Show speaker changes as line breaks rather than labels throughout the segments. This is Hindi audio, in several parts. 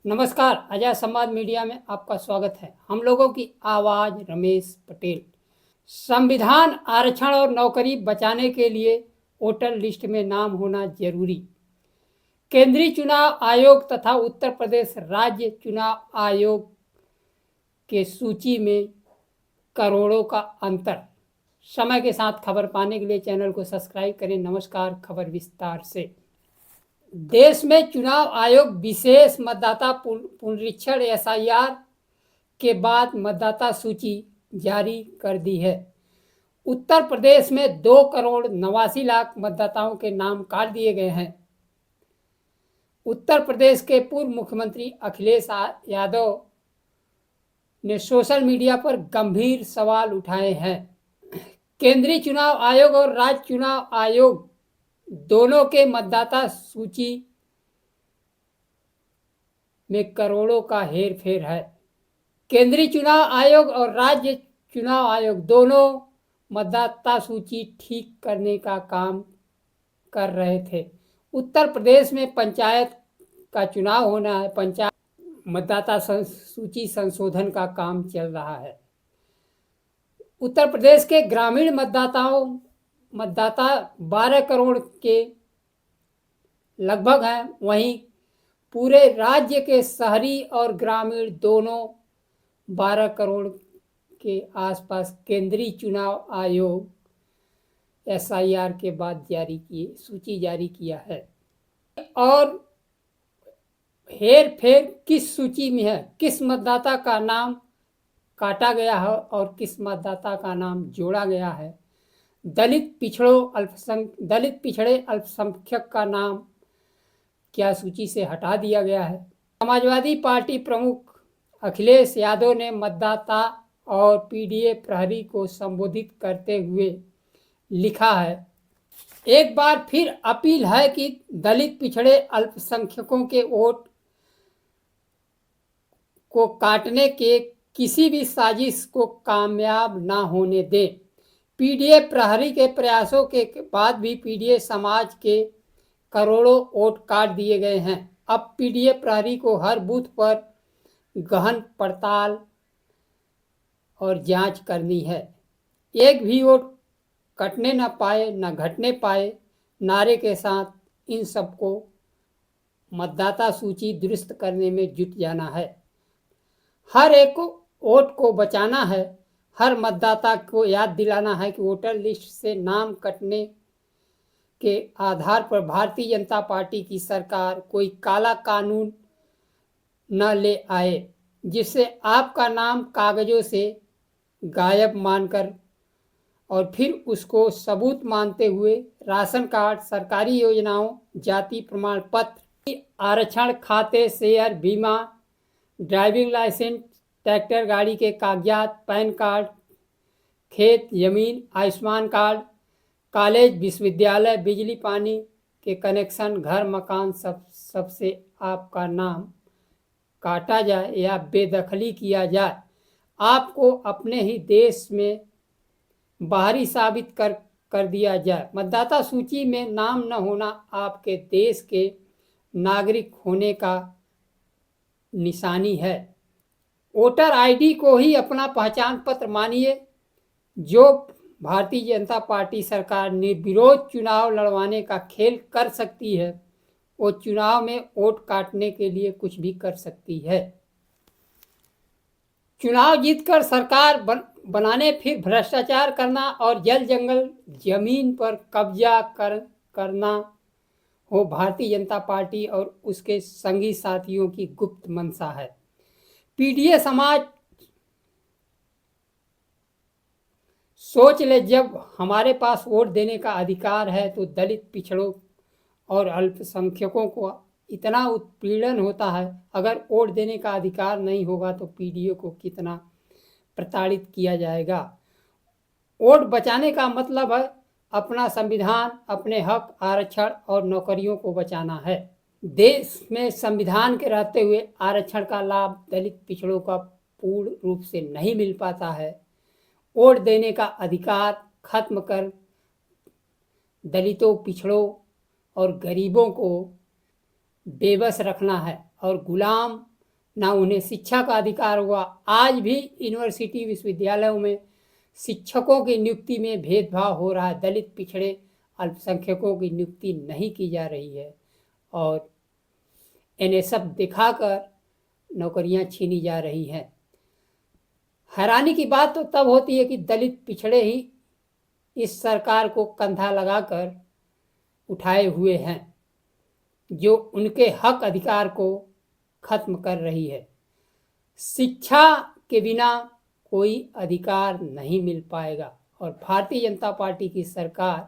नमस्कार, आजाद संवाद मीडिया में आपका स्वागत है। हम लोगों की आवाज रमेश पटेल। संविधान आरक्षण और नौकरी बचाने के लिए वोटर लिस्ट में नाम होना जरूरी। केंद्रीय चुनाव आयोग तथा उत्तर प्रदेश राज्य चुनाव आयोग के सूची में करोड़ों का अंतर। समय के साथ खबर पाने के लिए चैनल को सब्सक्राइब करें। नमस्कार, खबर विस्तार से। देश में चुनाव आयोग विशेष मतदाता पुनरीक्षण एसआईआर के बाद मतदाता सूची जारी कर दी है। उत्तर प्रदेश में 2,89,00,000 मतदाताओं के नाम काट दिए गए हैं। उत्तर प्रदेश के पूर्व मुख्यमंत्री अखिलेश यादव ने सोशल मीडिया पर गंभीर सवाल उठाए हैं। केंद्रीय चुनाव आयोग और राज्य चुनाव आयोग दोनों के मतदाता सूची में करोड़ों का हेरफेर है। केंद्रीय चुनाव आयोग और राज्य चुनाव आयोग दोनों मतदाता सूची ठीक करने का काम कर रहे थे। उत्तर प्रदेश में पंचायत का चुनाव होना है। पंचायत मतदाता सूची संशोधन का काम चल रहा है। उत्तर प्रदेश के ग्रामीण मतदाता 12 करोड़ के लगभग हैं। वहीं पूरे राज्य के शहरी और ग्रामीण दोनों 12 करोड़ के आसपास केंद्रीय चुनाव आयोग एसआईआर के बाद सूची जारी किया है। और हेर फेर किस सूची में है, किस मतदाता का नाम काटा गया है और किस मतदाता का नाम जोड़ा गया है। दलित पिछड़े अल्पसंख्यक का नाम क्या सूची से हटा दिया गया है। समाजवादी पार्टी प्रमुख अखिलेश यादव ने मतदाता और पीडीए प्रहरी को संबोधित करते हुए लिखा है, एक बार फिर अपील है कि दलित पिछड़े अल्पसंख्यकों के वोट को काटने के किसी भी साजिश को कामयाब ना होने दें। पीडीए प्रहरी के प्रयासों के बाद भी पीडीए समाज के करोड़ों वोट काट दिए गए हैं। अब पीडीए प्रहरी को हर बूथ पर गहन पड़ताल और जांच करनी है। एक भी वोट कटने न पाए, न घटने पाए नारे के साथ इन सबको मतदाता सूची दुरुस्त करने में जुट जाना है। हर एक वोट को बचाना है। हर मतदाता को याद दिलाना है कि वोटर लिस्ट से नाम कटने के आधार पर भारतीय जनता पार्टी की सरकार कोई काला कानून न ले आए जिससे आपका नाम कागजों से गायब मानकर और फिर उसको सबूत मानते हुए राशन कार्ड, सरकारी योजनाओं, जाति प्रमाण पत्र, आरक्षण, खाते, शेयर, बीमा, ड्राइविंग लाइसेंस, ट्रैक्टर गाड़ी के कागजात, पैन कार्ड, खेत जमीन, आयुष्मान कार्ड, कॉलेज, विश्वविद्यालय, बिजली पानी के कनेक्शन, घर मकान, सबसे आपका नाम काटा जाए या बेदखली किया जाए, आपको अपने ही देश में बाहरी साबित कर दिया जाए। मतदाता सूची में नाम न होना आपके देश के नागरिक होने का निशानी है। वोटर आईडी को ही अपना पहचान पत्र मानिए। जो भारतीय जनता पार्टी सरकार निर्विरोध चुनाव लड़वाने का खेल कर सकती है, वो चुनाव में वोट काटने के लिए कुछ भी कर सकती है। चुनाव जीतकर सरकार बनाने फिर भ्रष्टाचार करना और जल जंगल जमीन पर कब्जा करना हो भारतीय जनता पार्टी और उसके संगी साथियों की गुप्त मंशा है। पीडीए समाज सोच ले, जब हमारे पास वोट देने का अधिकार है तो दलित, पिछड़ों और अल्पसंख्यकों को इतना उत्पीड़न होता है, अगर वोट देने का अधिकार नहीं होगा तो पीडीए को कितना प्रताड़ित किया जाएगा। वोट बचाने का मतलब है अपना संविधान, अपने हक, आरक्षण और नौकरियों को बचाना है। देश में संविधान के रहते हुए आरक्षण का लाभ दलित पिछड़ों का पूर्ण रूप से नहीं मिल पाता है। वोट देने का अधिकार खत्म कर दलितों, पिछड़ों और गरीबों को बेबस रखना है और गुलाम ना उन्हें शिक्षा का अधिकार हुआ। आज भी यूनिवर्सिटी विश्वविद्यालयों में शिक्षकों की नियुक्ति में भेदभाव हो रहा है। दलित, पिछड़े, अल्पसंख्यकों की नियुक्ति नहीं की जा रही है और इन्हें सब दिखाकर नौकरियां छीनी जा रही हैं। हैरानी की बात तो तब होती है कि दलित, पिछड़े ही इस सरकार को कंधा लगाकर उठाए हुए हैं, जो उनके हक अधिकार को खत्म कर रही है। शिक्षा के बिना कोई अधिकार नहीं मिल पाएगा और भारतीय जनता पार्टी की सरकार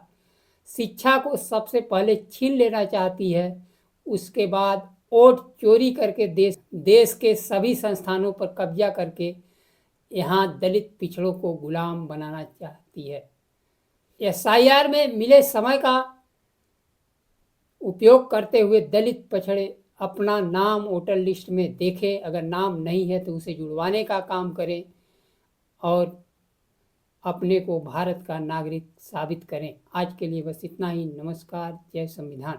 शिक्षा को सबसे पहले छीन लेना चाहती है, उसके बाद वोट चोरी करके देश के सभी संस्थानों पर कब्जा करके यहाँ दलित, पिछड़ों को गुलाम बनाना चाहती है। एसआईआर में मिले समय का उपयोग करते हुए दलित, पिछड़े अपना नाम वोटर लिस्ट में देखें, अगर नाम नहीं है तो उसे जुड़वाने का काम करें और अपने को भारत का नागरिक साबित करें। आज के लिए बस इतना ही। नमस्कार। जय संविधान।